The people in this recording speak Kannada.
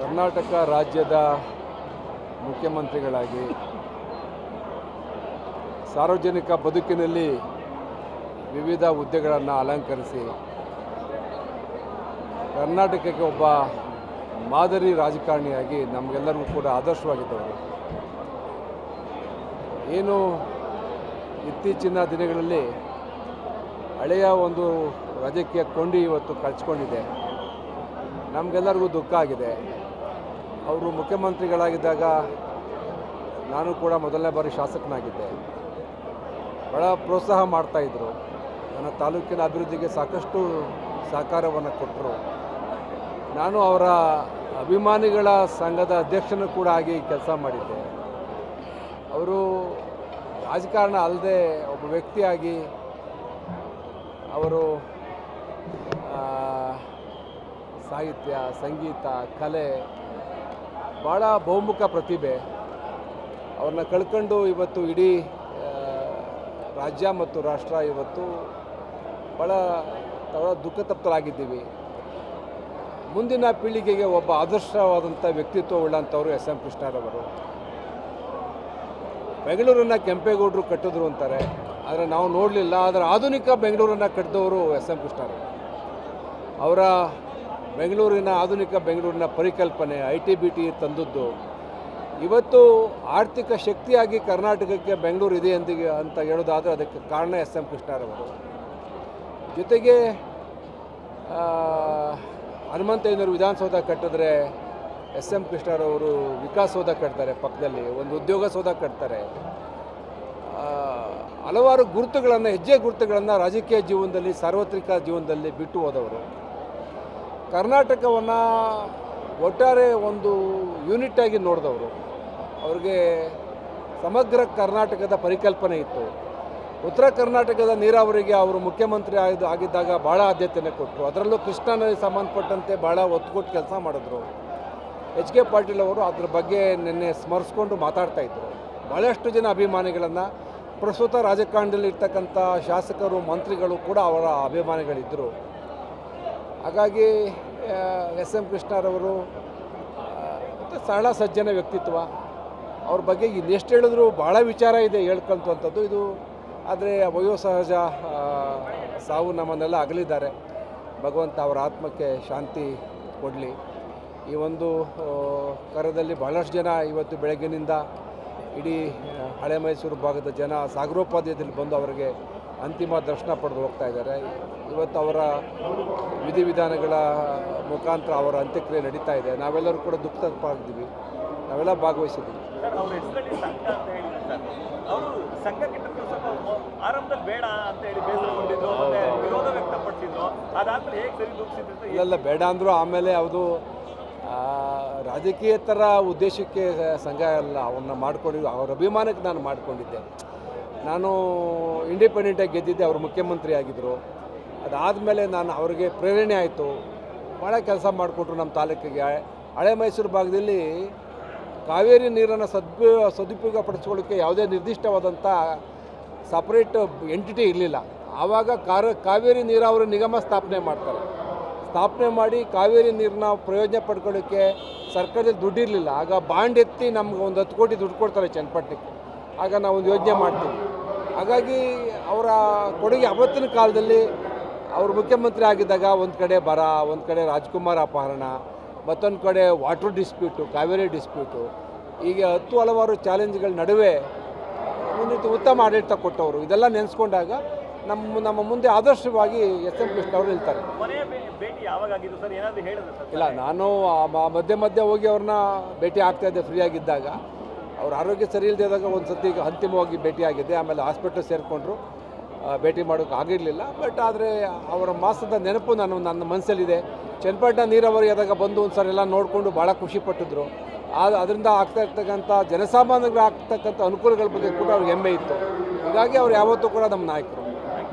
ಕರ್ನಾಟಕ ರಾಜ್ಯದ ಮುಖ್ಯಮಂತ್ರಿಗಳಾಗಿ ಸಾರ್ವಜನಿಕ ಬದುಕಿನಲ್ಲಿ ವಿವಿಧ ಹುದ್ದೆಗಳನ್ನು ಅಲಂಕರಿಸಿ ಕರ್ನಾಟಕಕ್ಕೆ ಒಬ್ಬ ಮಾದರಿ ರಾಜಕಾರಣಿಯಾಗಿ ನಮಗೆಲ್ಲರಿಗೂ ಕೂಡ ಆದರ್ಶವಾಗಿದ್ದವರು. ಏನು ಇತ್ತೀಚಿನ ದಿನಗಳಲ್ಲಿ ಹಳೆಯ ಒಂದು ರಾಜಕೀಯ ಕೊಂಡಿ ಇವತ್ತು ಕಳ್ಚಿಕೊಂಡಿದೆ. ನಮಗೆಲ್ಲರಿಗೂ ದುಃಖ ಆಗಿದೆ. ಅವರು ಮುಖ್ಯಮಂತ್ರಿಗಳಾಗಿದ್ದಾಗ ನಾನು ಕೂಡ ಮೊದಲನೇ ಬಾರಿ ಶಾಸಕನಾಗಿದ್ದೆ. ಭಾಳ ಪ್ರೋತ್ಸಾಹ ಮಾಡ್ತಾಯಿದ್ರು. ನನ್ನ ತಾಲೂಕಿನ ಅಭಿವೃದ್ಧಿಗೆ ಸಾಕಷ್ಟು ಸಹಕಾರವನ್ನು ಕೊಟ್ಟರು. ನಾನು ಅವರ ಅಭಿಮಾನಿಗಳ ಸಂಘದ ಅಧ್ಯಕ್ಷನೂ ಕೂಡ ಆಗಿ ಕೆಲಸ ಮಾಡಿದ್ದೆ. ಅವರು ರಾಜಕಾರಣ ಅಲ್ಲದೆ ಒಬ್ಬ ವ್ಯಕ್ತಿಯಾಗಿ ಅವರು ಸಾಹಿತ್ಯ, ಸಂಗೀತ, ಕಲೆ ಭಾಳ ಬಹುಮುಖ ಪ್ರತಿಭೆ. ಅವ್ರನ್ನ ಕಳ್ಕೊಂಡು ಇವತ್ತು ಇಡೀ ರಾಜ್ಯ ಮತ್ತು ರಾಷ್ಟ್ರ ಇವತ್ತು ಭಾಳ ದುಃಖ ತಪ್ತರಾಗಿದ್ದೀವಿ. ಮುಂದಿನ ಪೀಳಿಗೆಗೆ ಒಬ್ಬ ಆದರ್ಶವಾದಂಥ ವ್ಯಕ್ತಿತ್ವ ಉಳ್ಳಂಥವರು ಎಸ್ ಎಂ ಕೃಷ್ಣರವರು. ಬೆಂಗಳೂರನ್ನು ಕೆಂಪೇಗೌಡರು ಕಟ್ಟಿದ್ರು ಅಂತಾರೆ, ಆದರೆ ನಾವು ನೋಡಲಿಲ್ಲ. ಆದರೆ ಆಧುನಿಕ ಬೆಂಗಳೂರನ್ನು ಕಟ್ಟಿದವರು ಎಸ್ ಎಂ ಕೃಷ್ಣರವರು. ಅವರ ಆಧುನಿಕ ಬೆಂಗಳೂರಿನ ಪರಿಕಲ್ಪನೆ ITBT ತಂದದ್ದು ಇವತ್ತು ಆರ್ಥಿಕ ಶಕ್ತಿಯಾಗಿ ಕರ್ನಾಟಕಕ್ಕೆ ಬೆಂಗಳೂರು ಇದೆ ಅಂತ ಹೇಳೋದಾದರೆ ಅದಕ್ಕೆ ಕಾರಣ ಎಸ್ ಎಂ ಕೃಷ್ಣರವರು. ಜೊತೆಗೆ ಹನುಮಂತಯ್ಯನವರು ವಿಧಾನಸೌಧ ಕಟ್ಟಿದ್ರೆ ಎಸ್ ಎಂ ಕೃಷ್ಣರವರು ವಿಕಾಸಸೌಧ ಕಟ್ತಾರೆ, ಪಕ್ಕದಲ್ಲಿ ಒಂದು ಉದ್ಯೋಗ ಸೌಧ ಕಟ್ತಾರೆ. ಹಲವಾರು ಗುರುತುಗಳನ್ನು, ಹೆಜ್ಜೆ ಗುರುತುಗಳನ್ನು ರಾಜಕೀಯ ಜೀವನದಲ್ಲಿ, ಸಾರ್ವತ್ರಿಕ ಜೀವನದಲ್ಲಿ ಬಿಟ್ಟು ಹೋದವರು. ಕರ್ನಾಟಕವನ್ನು ಒಟ್ಟಾರೆ ಒಂದು ಯೂನಿಟಾಗಿ ನೋಡಿದವರು. ಅವ್ರಿಗೆ ಸಮಗ್ರ ಕರ್ನಾಟಕದ ಪರಿಕಲ್ಪನೆ ಇತ್ತು. ಉತ್ತರ ಕರ್ನಾಟಕದ ನೀರಾವರಿಗೆ ಅವರು ಮುಖ್ಯಮಂತ್ರಿ ಆಗಿದ್ದಾಗ ಭಾಳ ಆದ್ಯತೆಯನ್ನು ಕೊಟ್ಟರು. ಅದರಲ್ಲೂ ಕೃಷ್ಣನಿಗೆ ಸಂಬಂಧಪಟ್ಟಂತೆ ಭಾಳ ಒತ್ತು ಕೊಟ್ಟು ಕೆಲಸ ಮಾಡಿದ್ರು. HK ಪಾಟೀಲ್ ಅವರು ಅದ್ರ ಬಗ್ಗೆ ನಿನ್ನೆ ಸ್ಮರಿಸ್ಕೊಂಡು ಮಾತಾಡ್ತಾಯಿದ್ರು. ಭಾಳಷ್ಟು ಜನ ಅಭಿಮಾನಿಗಳನ್ನು, ಪ್ರಸ್ತುತ ರಾಜಕಾರಣದಲ್ಲಿ ಇರ್ತಕ್ಕಂಥ ಶಾಸಕರು, ಮಂತ್ರಿಗಳು ಕೂಡ ಅವರ ಅಭಿಮಾನಿಗಳಿದ್ದರು. ಹಾಗಾಗಿ ಎಸ್ ಎಂ ಕೃಷ್ಣರವರು ಸರಳ ಸಜ್ಜನ ವ್ಯಕ್ತಿತ್ವ. ಅವ್ರ ಬಗ್ಗೆ ಇನ್ನೆಷ್ಟು ಹೇಳಿದ್ರು ಭಾಳ ವಿಚಾರ ಇದೆ ಹೇಳ್ಕೊಂತಂಥದ್ದು ಇದು. ಆದರೆ ವಯೋಸಹಜ ಸಾವು ನಮ್ಮನ್ನೆಲ್ಲ ಅಗಲಿದ್ದಾರೆ. ಭಗವಂತ ಅವರ ಆತ್ಮಕ್ಕೆ ಶಾಂತಿ ಕೊಡಲಿ. ಈ ಒಂದು ಕರದಲ್ಲಿ ಬಹಳಷ್ಟು ಜನ ಇವತ್ತು ಬೆಳಗ್ಗಿನಿಂದ ಇಡೀ ಹಳೆ ಮೈಸೂರು ಭಾಗದ ಜನ ಸಾಗರೋಪಾಧ್ಯಾಯದಲ್ಲಿ ಬಂದು ಅವರಿಗೆ ಅಂತಿಮ ದರ್ಶನ ಪಡೆದು ಹೋಗ್ತಾ ಇದ್ದಾರೆ. ಇವತ್ತು ಅವರ ವಿಧಿವಿಧಾನಗಳ ಮುಖಾಂತರ ಅವರ ಅಂತ್ಯಕ್ರಿಯೆ ನಡೀತಾ ಇದೆ. ನಾವೆಲ್ಲರೂ ಕೂಡ ದುಃಖವಾಗಿದ್ದೀವಿ, ನಾವೆಲ್ಲ ಭಾಗವಹಿಸಿದ್ದೀವಿ. ಇಲ್ಲ ಬೇಡ ಅಂದರು. ಆಮೇಲೆ ಅದು ರಾಜಕೀಯೇತರ ಉದ್ದೇಶಕ್ಕೆ ಸಂಘ ಅಲ್ಲ, ಅವನ್ನ ಮಾಡ್ಕೊಂಡಿದ್ದು ಅವ್ರ ಅಭಿಮಾನಕ್ಕೆ ನಾನು ಮಾಡಿಕೊಂಡಿದ್ದೆ. ನಾನು ಇಂಡಿಪೆಂಡೆಂಟಾಗಿ ಗೆದ್ದಿದ್ದೆ, ಅವರು ಮುಖ್ಯಮಂತ್ರಿ ಆಗಿದ್ದರು. ಅದಾದಮೇಲೆ ನಾನು ಅವ್ರಿಗೆ ಪ್ರೇರಣೆ ಆಯಿತು. ಭಾಳ ಕೆಲಸ ಮಾಡಿಕೊಟ್ರು ನಮ್ಮ ತಾಲೂಕಿಗೆ. ಹಳೆ ಮೈಸೂರು ಭಾಗದಲ್ಲಿ ಕಾವೇರಿ ನೀರನ್ನು ಸದುಪಯೋಗ ಪಡಿಸ್ಕೊಳ್ಳೋಕ್ಕೆ ಯಾವುದೇ ನಿರ್ದಿಷ್ಟವಾದಂಥ ಸಪ್ರೇಟ್ ಎಂಟಿಟಿ ಇರಲಿಲ್ಲ. ಆವಾಗ ಕಾವೇರಿ ನೀರಾವರಿ ನಿಗಮ ಸ್ಥಾಪನೆ ಮಾಡ್ತಾರೆ. ಸ್ಥಾಪನೆ ಮಾಡಿ ಕಾವೇರಿ ನೀರನ್ನ ಪ್ರಯೋಜನ ಪಡ್ಕೊಳ್ಳೋಕ್ಕೆ ಸರ್ಕಾರದಲ್ಲಿ ದುಡ್ಡಿರಲಿಲ್ಲ. ಆಗ ಬಾಂಡ್ ಎತ್ತಿ ನಮ್ಗೆ ಒಂದು 10 ಕೋಟಿ ದುಡ್ಡು ಕೊಡ್ತಾರೆ ಚನ್ನಪಟ್ಟಣಕ್ಕೆ. ಆಗ ನಾವು ಒಂದು ಯೋಜನೆ ಮಾಡ್ತೀವಿ. ಹಾಗಾಗಿ ಅವರ ಕೊಡುಗೆ ಅವತ್ತಿನ ಕಾಲದಲ್ಲಿ ಅವರು ಮುಖ್ಯಮಂತ್ರಿ ಆಗಿದ್ದಾಗ ಒಂದು ಕಡೆ ಬರ, ಒಂದು ಕಡೆ ರಾಜ್ಕುಮಾರ್ ಅಪಹರಣ, ಮತ್ತೊಂದು ಕಡೆ ವಾಟರ್ ಡಿಸ್ಪ್ಯೂಟು, ಕಾವೇರಿ ಡಿಸ್ಪ್ಯೂಟು, ಹೀಗೆ ಹಲವಾರು ಚಾಲೆಂಜ್ಗಳ ನಡುವೆ ಒಂದು ಉತ್ತಮ ಆಡಳಿತ ಕೊಟ್ಟವರು. ಇದೆಲ್ಲ ನೆನೆಸ್ಕೊಂಡಾಗ ನಮ್ಮ ಮುಂದೆ ಆದರ್ಶವಾಗಿ ಎಸ್ ಎಂ ಕೃಷ್ಣ ಅವರು ನಿಲ್ತಾರೆ. ಇಲ್ಲ, ನಾನು ಮಧ್ಯೆ ಹೋಗಿ ಅವ್ರನ್ನ ಭೇಟಿ ಆಗ್ತಾಯಿದ್ದೆ ಫ್ರೀಯಾಗಿದ್ದಾಗ. ಅವ್ರ ಆರೋಗ್ಯ ಸರಿ ಇಲ್ಲದೆ ಇದ್ದಾಗ ಒಂದು ಸತಿ ಅಂತಿಮವಾಗಿ ಭೇಟಿಯಾಗಿದ್ದೆ. ಆಮೇಲೆ ಹಾಸ್ಪಿಟ್ಲ್ ಸೇರಿಕೊಂಡ್ರು, ಭೇಟಿ ಮಾಡೋಕ್ಕೆ ಆಗಿರಲಿಲ್ಲ. ಬಟ್ ಆದರೆ ಅವರ ಮಾಸದ ನೆನಪು ನನ್ನ ಮನಸ್ಸಲ್ಲಿದೆ. ಚನ್ನಪಟ್ಟಣ ನೀರಾವರಿ ಆದಾಗ ಬಂದು ಒಂದು ಸರಿ ಎಲ್ಲ ನೋಡಿಕೊಂಡು ಭಾಳ ಖುಷಿಪಟ್ಟಿದ್ರು. ಅದರಿಂದ ಆಗ್ತಾ ಇರ್ತಕ್ಕಂಥ ಜನಸಾಮಾನ್ಯರಿಗೆ ಆಗ್ತಕ್ಕಂಥ ಅನುಕೂಲಗಳ ಬಗ್ಗೆ ಕೂಡ ಅವ್ರಿಗೆ ಹೆಮ್ಮೆ ಇತ್ತು. ಹೀಗಾಗಿ ಅವ್ರು ಯಾವತ್ತೂ ಕೂಡ ನಮ್ಮ ನಾಯಕರು.